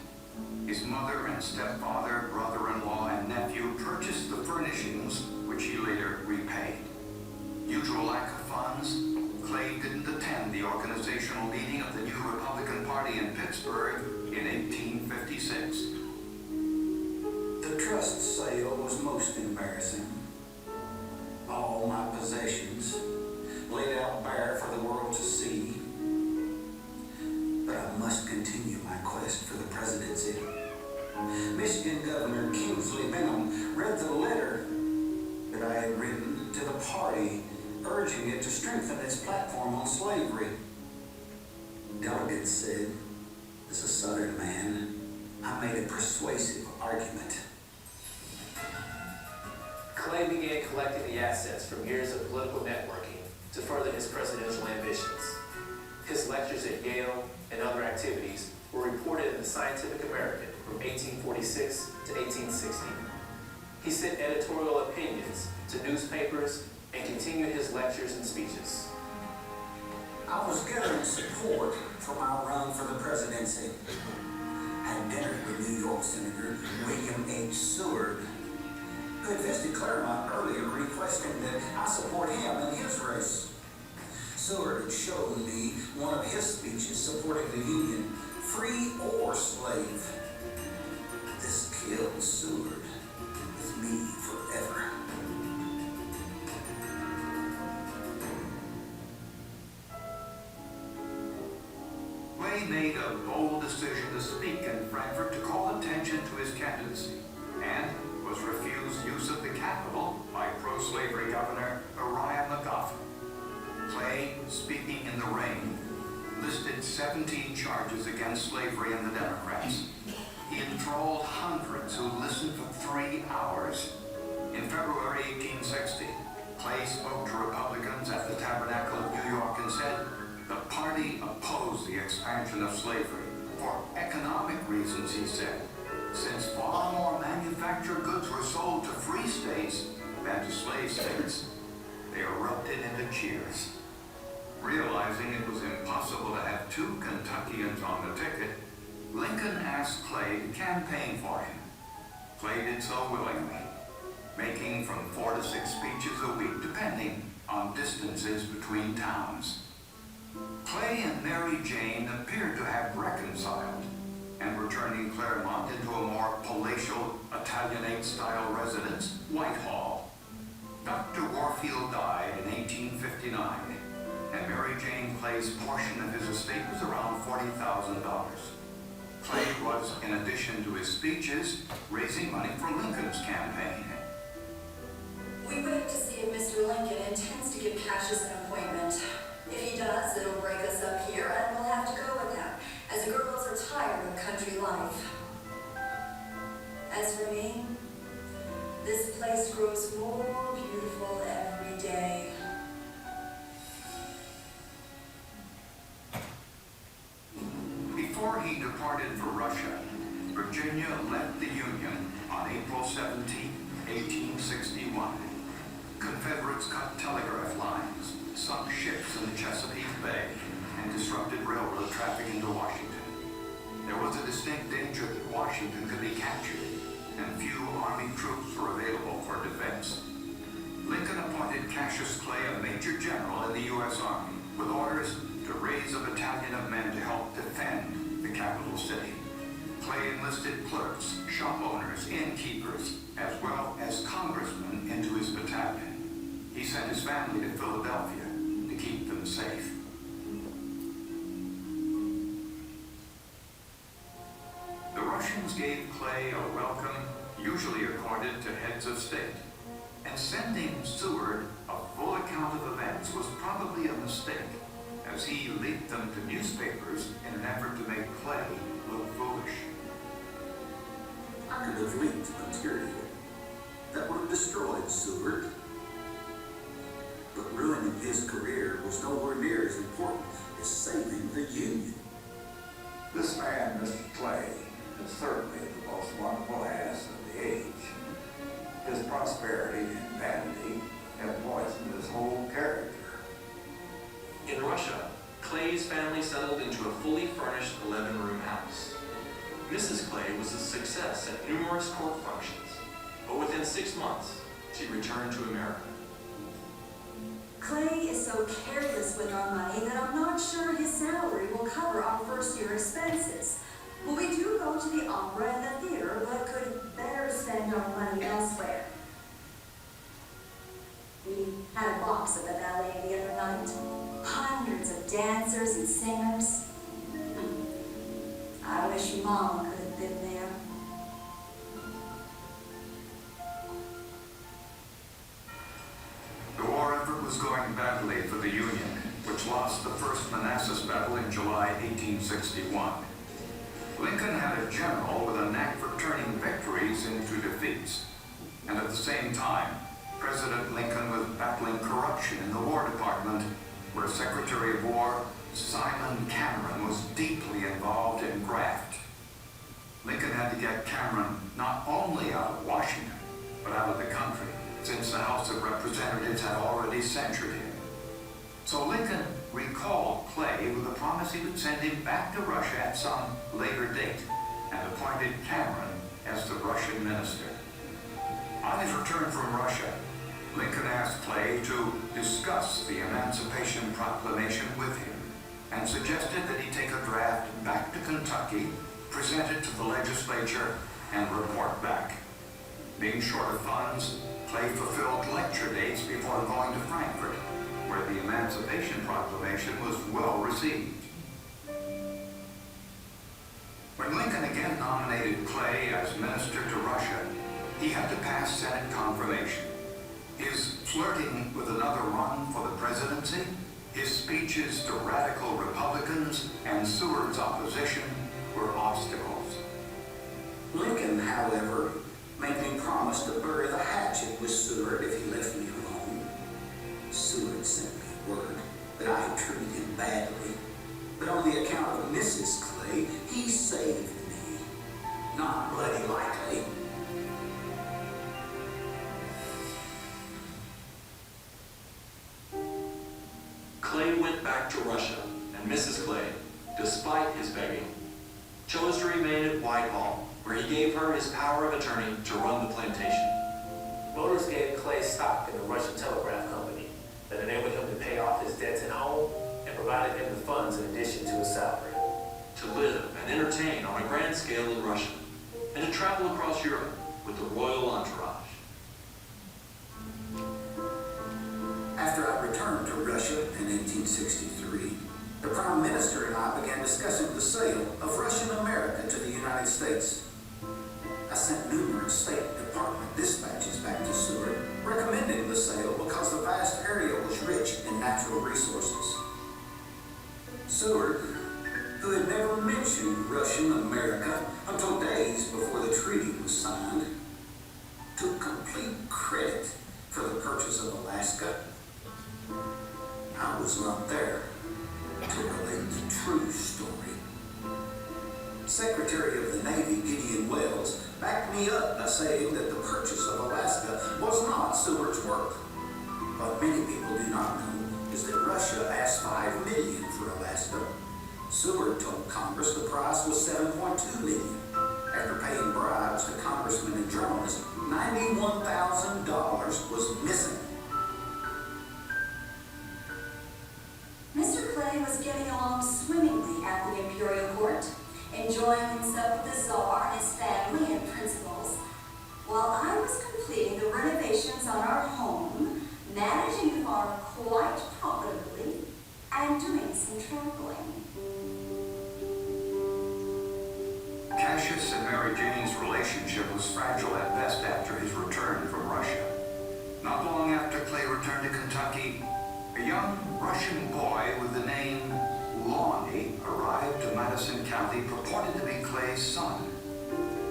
His mother and stepfather, brother-in-law, and nephew purchased the furnishings, which he later repaid. Due to a lack of funds, Clay didn't attend the organizational meeting of the new Republican Party in Pittsburgh in 1856. The trust sale was most embarrassing. All my possessions laid out bare for the world to see. But I must continue my quest for the presidency. Michigan Governor Kingsley Benham read the letter that I had written to the party, urging it to strengthen its platform on slavery. Delegates said, as a Southern man, I made a persuasive argument. Clay began collecting the assets from years of political networking to further his presidential ambitions. His lectures at Yale and other activities were reported in the Scientific American from 1846 to 1860. He sent editorial opinions to newspapers and continued his lectures and speeches. I was gathering support for my run for the presidency. I had dinner with New York Senator William H. Seward, who had visited Claremont earlier requesting that I support him in his race. Seward had shown me one of his speeches supporting the Union, free or slave. This killed Seward with me forever. Clay made a bold decision to speak in Frankfurt to call attention to his candidacy, and was refused use of the Capitol by pro-slavery Governor Uriah McGoffin. Clay, speaking in the rain, listed 17 charges against slavery and the Democrats. He enthralled hundreds who listened for 3 hours. In February 1860, Clay spoke to Republicans at the Tabernacle of New York and said, "The party opposed the expansion of slavery for economic reasons," he said, "since far more manufactured goods were sold to free states than to slave states." They erupted into cheers. Realizing it was impossible to have 2 Kentuckians on the ticket, Lincoln asked Clay to campaign for him. Clay did so willingly, making from 4 to 6 speeches a week, depending on distances between towns. Clay and Mary Jane appeared to have reconciled and were turning Claremont into a more palatial Italianate-style residence, Whitehall. Dr. Warfield died in 1859, and Mary Jane Clay's portion of his estate was around $40,000. Clay was, in addition to his speeches, raising money for Lincoln's campaign. We wait to see if Mr. Lincoln intends to give Cassius an appointment. If he does, it'll break us up here, and we'll have to go with him, as the girls are tired of country life. As for me, this place grows more beautiful every day. Before he departed for Russia, Virginia left the Union on April 17, 1861. Confederates cut telegraph lines, sunk ships in the Chesapeake Bay, and disrupted railroad traffic into Washington. There was a distinct danger that Washington could be captured, and few Army troops were available for defense. Lincoln appointed Cassius Clay a major general in the U.S. Army, with orders to raise a battalion of men to help defend the capital city. Clay enlisted clerks, shop owners, innkeepers, as well as congressmen into his battalion. He sent his family to Philadelphia to keep them safe. The Russians gave Clay a welcome usually accorded to heads of state, and sending Seward a full account of events was probably a mistake, as he leaked them to newspapers in an effort to make Clay look foolish. I could have leaked material that would have destroyed Seward. But ruining his career was nowhere near as important as saving the Union. This man, Mr. Clay, is certainly the most wonderful ass of the age. His prosperity and vanity have poisoned his whole character. In Russia, Clay's family settled into a fully furnished 11-room house. Mrs. Clay was a success at numerous court functions, but within 6 months, she returned to America. Clay is so careless with our money that I'm not sure his salary will cover our first-year expenses. Well, we do go to the opera and the theater, but could better spend our wish Mama could have been there. The war effort was going badly for the Union, which lost the First Manassas Battle in July 1861. Lincoln had a general with a knack for turning victories into defeats. And at the same time, President Lincoln was battling corruption in the War Department, where Secretary of War Simon Cameron was deeply involved in graft. Lincoln had to get Cameron not only out of Washington, but out of the country, since the House of Representatives had already censured him. So Lincoln recalled Clay with a promise he would send him back to Russia at some later date, and appointed Cameron as the Russian minister. On his return from Russia, Lincoln asked Clay to discuss the Emancipation Proclamation with him, and suggested that he take a draft back to Kentucky, present it to the legislature, and report back. Being short of funds, Clay fulfilled lecture dates before going to Frankfurt, where the Emancipation Proclamation was well received. When Lincoln again nominated Clay as minister to Russia, he had to pass Senate confirmation. His flirting with another run for the presidency, his speeches to radical Republicans, and Seward's opposition were obstacles. Lincoln, however, made me promise to bury the hatchet with Seward if he left me alone. Seward sent me word that I had treated him badly, but on the account of Mrs. Clay, he saved me. Not bloody likely. Clay went back to Russia, and Mrs. Clay, despite his begging, chose to remain at Whitehall, where he gave her his power of attorney to run the plantation. Voters gave Clay stock in the Russian Telegraph Company that enabled him to pay off his debts at home and provided him the funds in addition to his salary. To live and entertain on a grand scale in Russia, and to travel across Europe with the royal entourage. After I returned to Russia in 1863, the Prime Minister and I began discussing the sale of Russian America to the United States. I sent numerous State Department dispatches back to Seward, recommending the sale because the vast area was rich in natural resources. Seward, who had never mentioned Russian America until days before the treaty was signed, took complete credit for the purchase of Alaska. I was not there to relate the true story. Secretary of the Navy Gideon Wells backed me up by saying that the purchase of Alaska was not Seward's work. What many people do not know is that Russia asked $5 million for Alaska. Seward told Congress the price was $7.2 million. After paying bribes to congressmen and journalists, $91,000 was missing. Mr. Clay was getting along swimmingly at the imperial court, enjoying himself with the Tsar and his family and principals, while I was completing the renovations on our home, managing the farm quite profitably, and doing some traveling. Cassius and Mary Jane's relationship was fragile at best after his return from Russia. Not long after Clay returned to Kentucky, a young Russian boy with the name Lonnie arrived to Madison County purported to be Clay's son.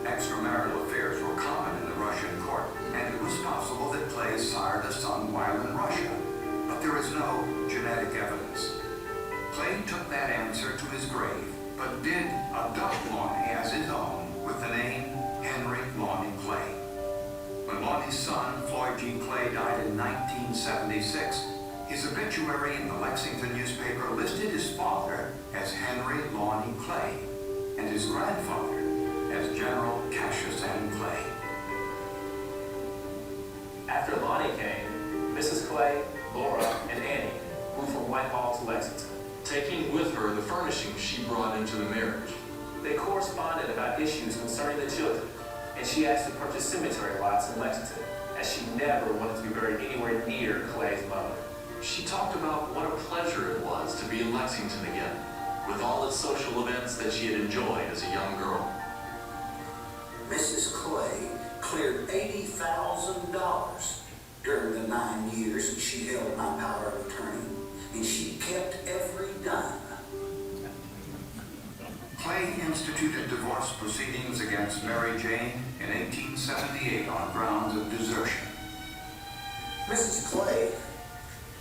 Extramarital affairs were common in the Russian court, and it was possible that Clay sired a son while in Russia, but there is no genetic evidence. Clay took that answer to his grave, but did adopt Lonnie as his own with the name Henry Lonnie Clay. When Lonnie's son, Floyd G. Clay, died in 1976, his obituary in the Lexington newspaper listed his father as Henry Lonnie Clay and his grandfather as General Cassius M. Clay. After Lonnie came, Mrs. Clay, Laura, and Annie moved from Whitehall to Lexington, taking with her the furnishings she brought into the marriage. They corresponded about issues concerning the children, and she asked to purchase cemetery lots in Lexington, as she never wanted to be buried anywhere near Clay's mother. She talked about what a pleasure it was to be in Lexington again, with all its social events that she had enjoyed as a young girl. Mrs. Clay cleared $80,000 during the 9 years that she held my power of attorney, and she kept every dime. Clay instituted divorce proceedings against Mary Jane in 1878 on grounds of desertion. Mrs. Clay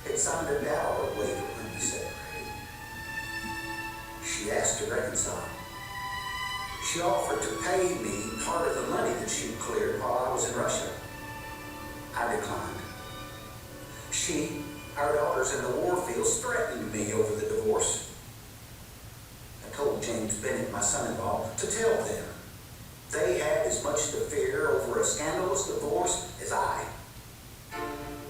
had signed a dower waiver when we separated. She asked to reconcile. She offered to pay me part of the money that she'd cleared while I was in Russia. I declined. She, our daughters in the war fields, threatened me over the divorce. I told James Bennett, my son-in-law, to tell them they had as much to fear over a scandalous divorce as I.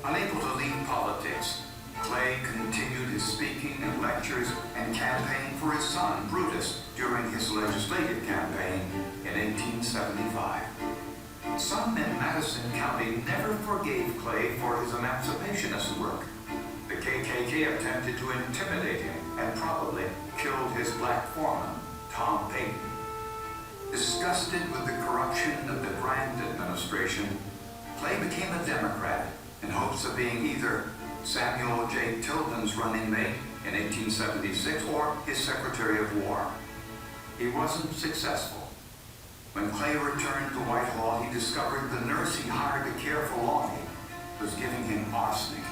Unable to leave politics, Clay continued his speaking and lectures and campaign for his son, Brutus, during his legislative campaign in 1875. Some in Madison County never forgave Clay for his emancipationist work. The KKK attempted to intimidate him and probably killed his black foreman, Tom Payton. Disgusted with the corruption of the Grant administration, Clay became a Democrat in hopes of being either Samuel J. Tilden's running mate in 1876 or his Secretary of War. He wasn't successful. When Clay returned to Whitehall, he discovered the nurse he hired to care for Lonnie was giving him arsenic.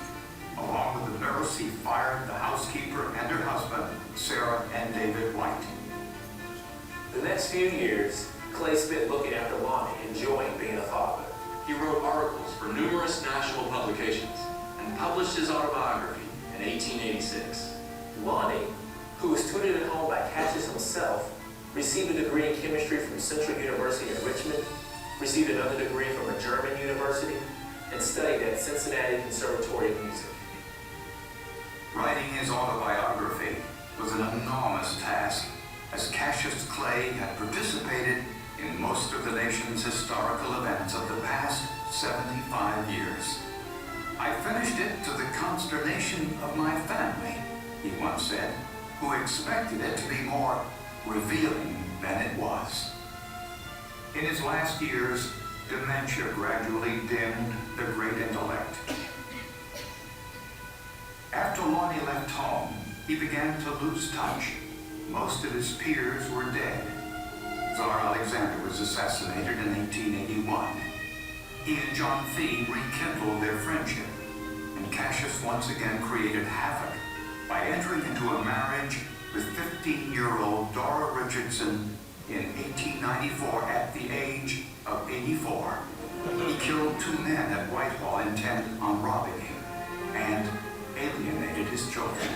Along with the nurse, he fired the housekeeper and her husband, Sarah and David White. The next few years, Clay spent looking after Lonnie, enjoying being a father. He wrote articles for numerous national publications and published his autobiography in 1886. Lonnie, who was tutored at home by Cassius himself, received a degree in chemistry from Central University in Richmond, received another degree from a German university, and studied at Cincinnati Conservatory of Music. Writing his autobiography was an enormous task, as Cassius Clay had participated in most of the nation's historical events of the past 75 years. I finished it to the consternation of my family, he once said, who expected it to be more revealing than it was. In his last years, dementia gradually dimmed the great intellect. After Lonnie left home, he began to lose touch. Most of his peers were dead. Tsar Alexander was assassinated in 1881. He and John Fee rekindled their friendship, and Cassius once again created havoc by entering into a marriage with 15-year-old Dora Richardson in 1894 at the age of 84. He killed 2 men at Whitehall intent on robbing him and alienated his children.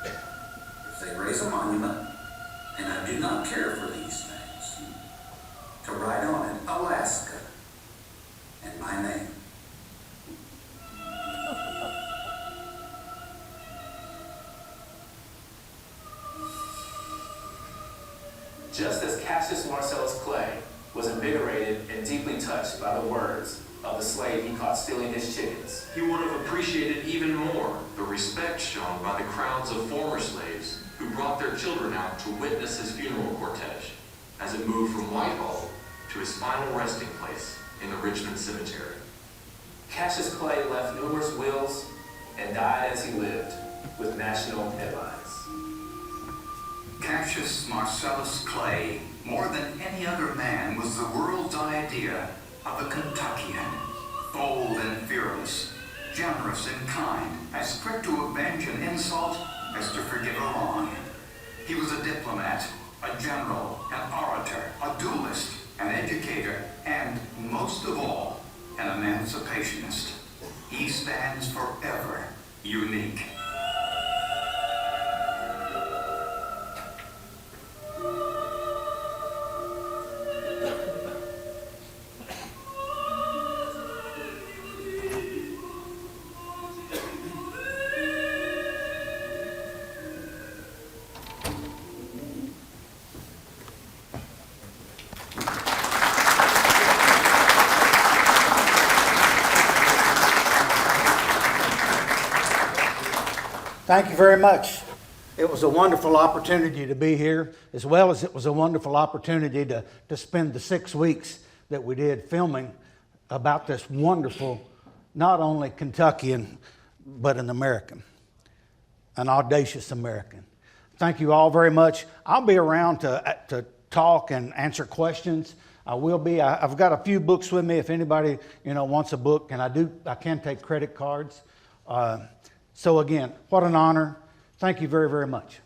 If they raise a monument, and I do not care for these things, to write on it Alaska and my name. Just as Cassius Marcellus Clay was invigorated and deeply touched by the words of the slave he caught stealing his chickens, He would have appreciated even more the respect shown by the crowds of former slaves who brought their children out to witness his funeral cortege as it moved from Whitehall to his final resting place in the Richmond Cemetery. Cassius Clay left numerous wills and died as he lived, with national headlines. Cassius Marcellus Clay, more than any other man, was the world's idea of a Kentuckian. Bold and fearless, generous and kind, as quick to avenge an insult as to forgive a wrong. He was a diplomat, a general, an orator, a duelist, an educator, and, most of all, an emancipationist. He stands forever unique. Thank you very much. It was a wonderful opportunity to be here, as well as it was a wonderful opportunity to spend the 6 weeks that we did filming about this wonderful, not only Kentuckian, but an American, an audacious American. Thank you all very much. I'll be around to talk and answer questions. I will be. I've got a few books with me if anybody wants a book, and I can take credit cards. So again, what an honor. Thank you very, very much.